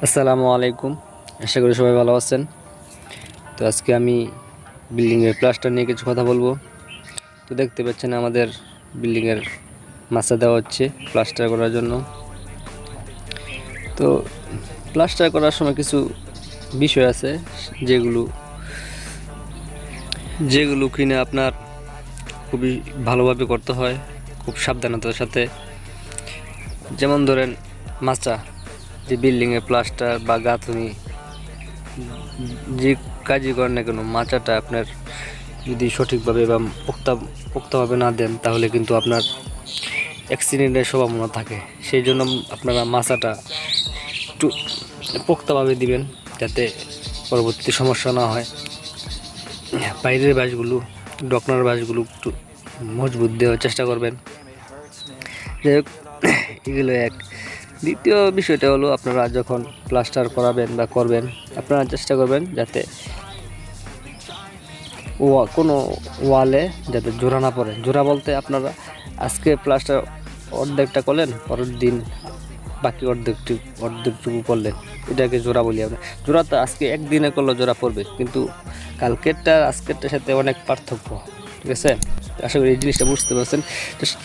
আসসালামু আলাইকুম। আশা করি সবাই ভালো আছেন। তো আজকে আমি বিল্ডিংয়ের প্লাস্টার নিয়ে কিছু কথা বলবো। তো দেখতে পাচ্ছেন আমাদের বিল্ডিংয়ের মাচা দেওয়া হচ্ছে প্লাস্টার করার জন্য। তো প্লাস্টার করার সময় কিছু বিষয় আছে যেগুলো যেগুলো কিনা আপনার খুবই ভালোভাবে করতে হয়, খুব সাবধানতার সাথে। যেমন ধরেন মাচা, যে বিল্ডিংয়ের প্লাস্টার বা গাঁথুনি যে কাজই করেন না কেন, মাচাটা আপনার যদি সঠিকভাবে বা পোক্তভাবে না দেন তাহলে কিন্তু আপনার অ্যাক্সিডেন্টের সম্ভাবনা থাকে। সেই জন্য আপনারা মাচাটা একটু পোক্তভাবে দিবেন যাতে পরবর্তী সমস্যা না হয়। বাইরের বাঁশগুলো, ডকনার বাঁশগুলো একটু মজবুত দেওয়ার চেষ্টা করবেন। যাই হোক, এগুলো এক। দ্বিতীয় বিষয়টা হলো, আপনারা যখন প্লাস্টার করাবেন বা করবেন, আপনারা চেষ্টা করবেন যাতে কোনো ওয়ালে যাতে জোড়া না পড়ে। জোড়া বলতে আপনারা আজকে প্লাস্টার অর্ধেকটা করলেন, পরের দিন বাকি অর্ধেকটুকু করলেন, এটাকে জোড়া বলি আমরা। জোড়া তো আজকে একদিনে করলে জোড়া পড়বে, কিন্তু কালকেরটা আজকেরটার সাথে অনেক পার্থক্য। ঠিক আছে, আশা করি এই জিনিসটা বুঝতে পারছেন।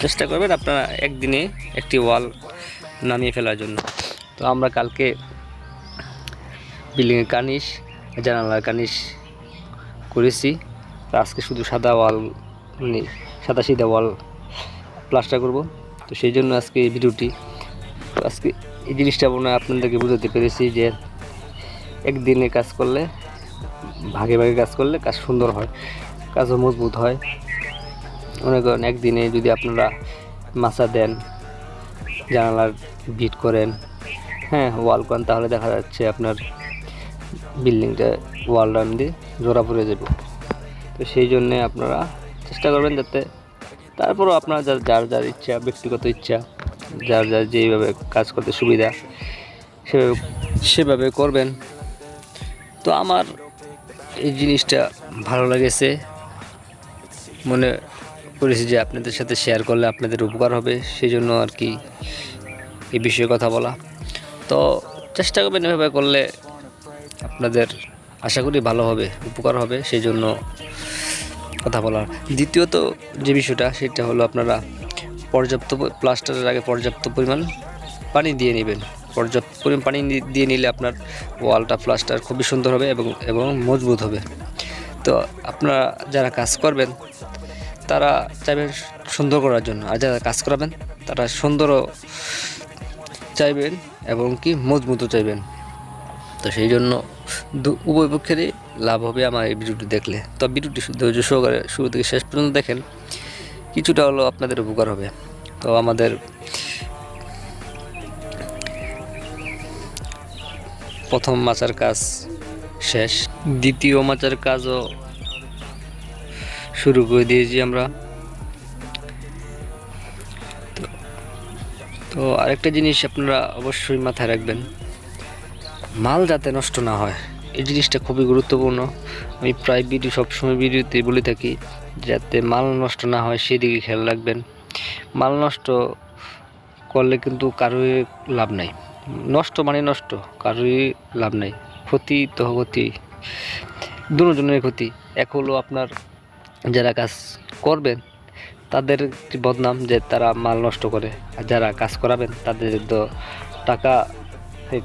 চেষ্টা করবেন আপনারা একদিনে একটি ওয়াল নামিয়ে ফেলার জন্য। তো আমরা কালকে বিল্ডিংয়ের কার্নিশ, জানালার কার্নিশ করেছি। আজকে শুধু সাদা ওয়াল, মানে সাদা সিধা ওয়াল প্লাস্টার করব। তো সেই জন্য আজকে এই ভিডিওটি। তো আজকে এই জিনিসটা মনে হয় আপনাদেরকে বুঝাতে পেরেছি যে একদিনে কাজ করলে, ভাগে ভাগে কাজ করলে কাজ সুন্দর হয়, কাজও মজবুত হয়। মনে করেন একদিনে যদি আপনারা মাচা দেন, জানালার বিট করেন, হ্যাঁ, ওয়াল করেন, তাহলে দেখা যাচ্ছে আপনার বিল্ডিংটা ওয়ালটা দিয়ে জোড়া পড়ে যাবে। তো সেই জন্যে আপনারা চেষ্টা করবেন যাতে, তারপরও আপনার যার যার ইচ্ছা, ব্যক্তিগত ইচ্ছা, যার যার যেইভাবে কাজ করতে সুবিধা সেভাবে সেভাবে করবেন। তো আমার এই জিনিসটা ভালো লেগেছে, মনে করেছি যে আপনাদের সাথে শেয়ার করলে আপনাদের উপকার হবে, সেই জন্য আর কি এই বিষয়ে কথা বলা। তো চেষ্টা করবেন এভাবে করলে আপনাদের আশা করি ভালো হবে, উপকার হবে, সেই জন্য কথা বলার। দ্বিতীয়ত যে বিষয়টা, সেটা হলো আপনারা প্লাস্টারের আগে পর্যাপ্ত পরিমাণ পানি দিয়ে নেবেন। পর্যাপ্ত পরিমাণ পানি দিয়ে নিলে আপনার ওয়ালটা প্লাস্টার খুবই সুন্দর হবে এবং মজবুত হবে। তো আপনারা যারা কাজ করবেন তারা চাইবেন সুন্দর করার জন্য, আর যারা কাজ করাবেন তারা সুন্দরও চাইবেন এবং কি মজবুতও চাইবেন। তো সেই জন্য উভয় পক্ষেরই লাভ হবে আমার এই ভিডিওটি দেখলে। তো ভিডিওটি ধৈর্য সহকারে শুরু থেকে শেষ পর্যন্ত দেখেন, কিছুটা হলো আপনাদের উপকার হবে। তো আমাদের প্রথম মাচার কাজ শেষ, দ্বিতীয় মাচার কাজও শুরু করে দিয়েছি আমরা। তো আরেকটা জিনিস আপনারা অবশ্যই মাথায় রাখবেন, মাল যাতে নষ্ট না হয়, এই জিনিসটা খুবই গুরুত্বপূর্ণ। আমি প্রায় সবসময় ভিডিওতে বলে থাকি যাতে মাল নষ্ট না হয় সেদিকে খেয়াল রাখবেন। মাল নষ্ট করলে কিন্তু কারোই লাভ নাই, নষ্ট মানে নষ্ট, কারোই লাভ নাই, ক্ষতি তো ক্ষতি, দুজনের ক্ষতি। এক হলো আপনার যারা কাজ করবেন তাদের বদনাম যে তারা মাল নষ্ট করে, আর যারা কাজ করাবেন তাদের তো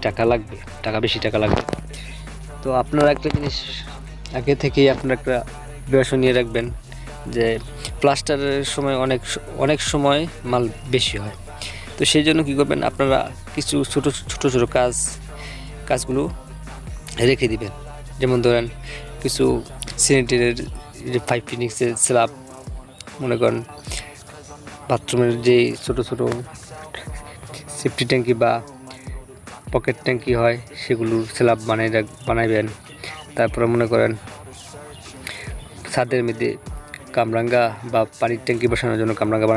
টাকা লাগবে, বেশি টাকা লাগবে। তো আপনারা একটা জিনিস আগে থেকেই আপনারা একটা প্রিপারেশন নিয়ে রাখবেন যে প্লাস্টারের সময় অনেক সময় মাল বেশি হয়। তো সেই জন্য কী করবেন, আপনারা কিছু ছোটো ছোটো কাজগুলো রেখে দিবেন। যেমন ধরেন কিছু স্যানিটারির যে 5 ফিনিক্সের স্ল্যাব, মনে করেন বাথরুমের যে ছোটো ছোটো সেফটি ট্যাঙ্কি বা পকেট ট্যাঙ্কি হয়, সেগুলোর স্ল্যাব বানাইবেন। তারপরে মনে করেন ছাদের মধ্যে কামরাঙ্গা বা পানির ট্যাঙ্কি বসানোর জন্য কামরাঙ্গা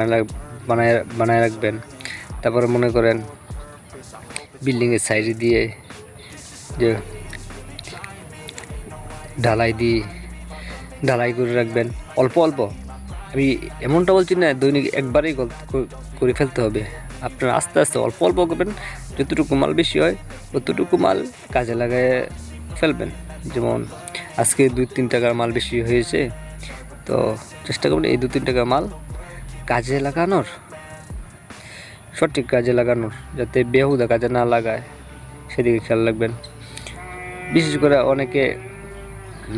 বানায় রাখবেন। তারপরে মনে করেন বিল্ডিংয়ের সাইডে দিয়ে যে ঢালাই করে রাখবেন অল্প অল্প। আমি এমনটা বলছি না দৈনিক একবারেই করে ফেলতে হবে, আপনারা আস্তে আস্তে অল্প অল্প করবেন, যতটুকু মাল বেশি হয় ততটুকু মাল কাজে লাগায় ফেলবেন। যেমন আজকে 2-3 টাকার মাল বেশি হয়েছে, তো চেষ্টা করবেন এই 2-3 টাকার মাল কাজে লাগানোর, সঠিক কাজে লাগানোর, যাতে বেহুদা কাজে না লাগায় সেদিকে খেয়াল রাখবেন। বিশেষ করে অনেকে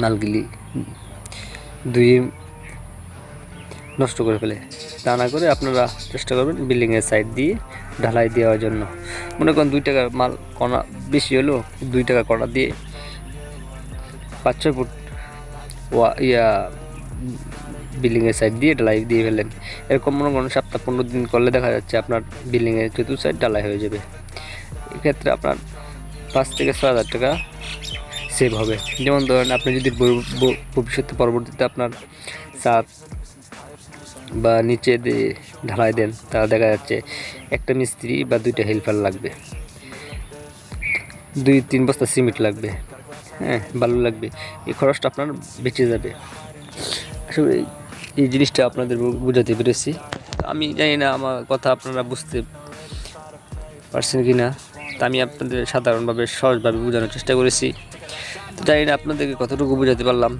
মালগুলি ধুয়ে নষ্ট করে ফেলে, তা না করে আপনারা চেষ্টা করবেন বিল্ডিংয়ের সাইড দিয়ে ঢালাই দেওয়ার জন্য। মনে করেন 2 টাকার মাল কণা বেশি হলো, 2 টাকা কণা দিয়ে 5-6 ফুট বিল্ডিংয়ের সাইড দিয়ে ঢালাই দিয়ে ফেলেন। এরকম মনে করেন সপ্তাহ 15 দিন করলে দেখা যাচ্ছে আপনার বিল্ডিংয়ের চতুর্থ সাইড ঢালাই হয়ে যাবে। এক্ষেত্রে আপনার 5 থেকে 6 হাজার টাকা সেভ হবে। যেমন ধরেন আপনি যদি ভবিষ্যতে পরবর্তীতে আপনার ছাদ বা নিচে দিয়ে ঢালাই দেন, তাহলে দেখা যাচ্ছে একটা মিস্ত্রি বা 2টা হেল্পার লাগবে, 2-3 বস্তা সিমেন্ট লাগবে, হ্যাঁ বালু লাগবে। এই খরচটা আপনার বেঁচে যাবে। আসলে এই জিনিসটা আপনাদের বোঝাতে পেরেছি। আমি জানি না আমার কথা আপনারা বুঝতে পারছেন কি না, তা আমি আপনাদের সাধারণভাবে সহজভাবে বোঝানোর চেষ্টা করেছি। তো জানি না আপনাদেরকে কতটুকু বোঝাতে পারলাম।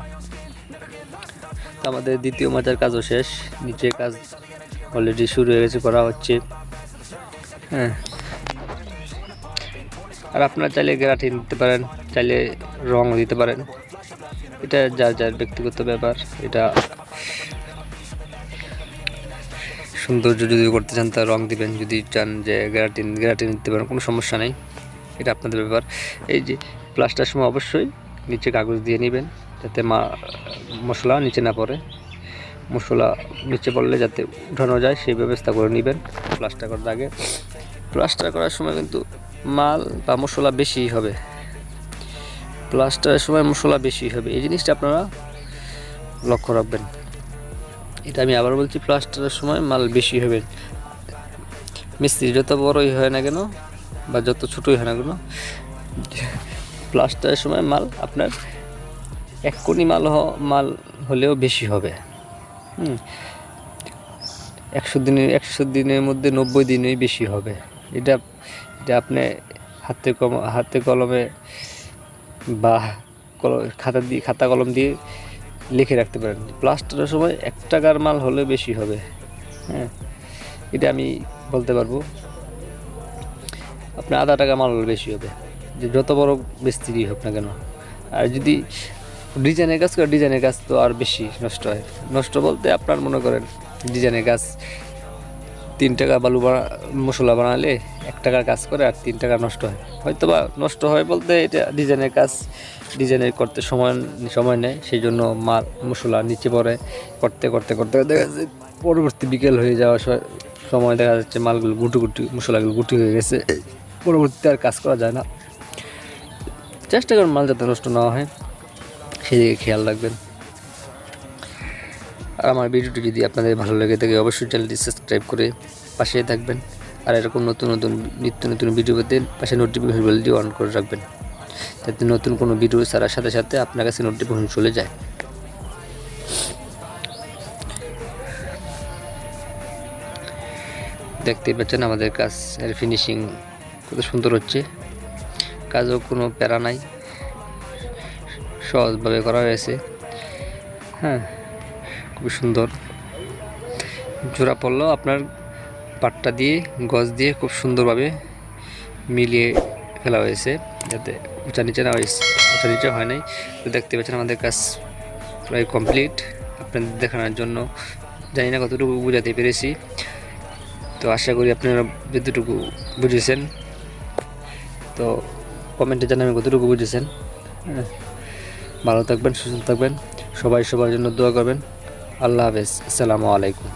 তো আমাদের দ্বিতীয় মাচার কাজও শেষ, নিচে কাজ অলরেডি শুরু হয়ে গেছে, করা হচ্ছে। হ্যাঁ, আর আপনারা চাইলে গ্যারান্টি দিতে পারেন, চাইলে রং দিতে পারেন, এটা যার যার ব্যক্তিগত ব্যাপার। এটা সৌন্দর্য যদি করতে চান তা রং দিবেন, যদি চান যে গ্যারান্টি নিতে পারেন, কোনো সমস্যা নেই, এটা আপনাদের ব্যাপার। এই যে প্লাস্টার সময় অবশ্যই নিচে কাগজ দিয়ে নেবেন, যাতে মশলা নিচে না পড়ে। মশলা নিচে পড়লে যাতে উঠানো যায় সেই ব্যবস্থা করে নেবেন প্লাস্টার করার আগে। প্লাস্টার করার সময় কিন্তু মাল বা মশলা বেশি হবে, প্লাস্টারের সময় মশলা বেশি হবে, এই জিনিসটা আপনারা লক্ষ্য রাখবেন। এটা আমি আবার বলছি, প্লাস্টারের সময় মাল বেশি হবে। মিস্ত্রি যত বড়ই হয় না কেন বা যত ছোটোই হয় না কেন, প্লাস্টারের সময় মাল আপনার 1 কোটি মাল হলেও বেশি হবে। 100 দিনের মধ্যে 90 দিনই বেশি হবে। এটা আপনি হাতে কলমে বা খাতা কলম দিয়ে লিখে রাখতে পারেন। প্লাস্টারের সময় 1 টাকার মাল হলে বেশি হবে। হ্যাঁ, এটা আমি বলতে পারবো। আপনার আধা টাকা মাল হলে বেশি হবে, যে যত বড় মিস্ত্রি হোক না কেন। আর যদি ডিজাইনের কাজ করে, ডিজাইনের কাজ তো আর বেশি নষ্ট হয়। নষ্ট বলতে আপনার মনে করেন ডিজাইনের কাজ 3 টাকা বালু মশলা বানালে 1 টাকার কাজ করে আর 3 টাকা নষ্ট হয়। হয়তো বা নষ্ট হয় বলতে এটা ডিজাইনের কাজ, ডিজাইনের করতে সময় নেয়, সেই জন্য মাল মশলা নিচে পড়ে। করতে দেখা যাচ্ছে পরবর্তী বিকেল হয়ে যাওয়ার সময় দেখা যাচ্ছে মালগুলো মশলাগুলো গুটি হয়ে গেছে, পরবর্তীতে আর কাজ করা যায় না। চেষ্টা করুন মাল যাতে নষ্ট না হয় সেদিকে খেয়াল রাখবেন। আর আমার ভিডিওটি যদি আপনাদের ভালো লেগে থাকে অবশ্যই চ্যানেলটি সাবস্ক্রাইব করে পাশে থাকবেন। আর এরকম নিত্য নতুন ভিডিও পেতে পাশে নোটিফিকেশন বেলটি অন করে রাখবেন, যাতে নতুন কোনো ভিডিও ছাড়ার সাথে সাথে আপনার কাছে নোটিফিকেশন চলে যায়। দেখতেই পাচ্ছেন আমাদের কাজ এর ফিনিশিং কত সুন্দর হচ্ছে। কাজও কোনো প্যারা নাই, সহজভাবে করা হয়েছে। হ্যাঁ, খুব সুন্দর। জোড়া পড়লেও আপনার পাটটা দিয়ে গজ দিয়ে খুব সুন্দরভাবে মিলিয়ে ফেলা হয়েছে, যাতে উঁচা নিচে হয় নাই। তো দেখতে পাচ্ছেন আমাদের কাজ প্রায় কমপ্লিট। আপনাদের দেখানোর জন্য জানি না কতটুকু বোঝাতে পেরেছি, তো আশা করি আপনারা যতটুকু বুঝেছেন। তো কমেন্টে জানাবেন কতটুকু বুঝেছেন। হ্যাঁ, ভালো থাকবেন, সুস্থ থাকবেন, সবাই সবার জন্য দোয়া করবেন। আল্লাহ হাফেজ, আসসালামু আলাইকুম।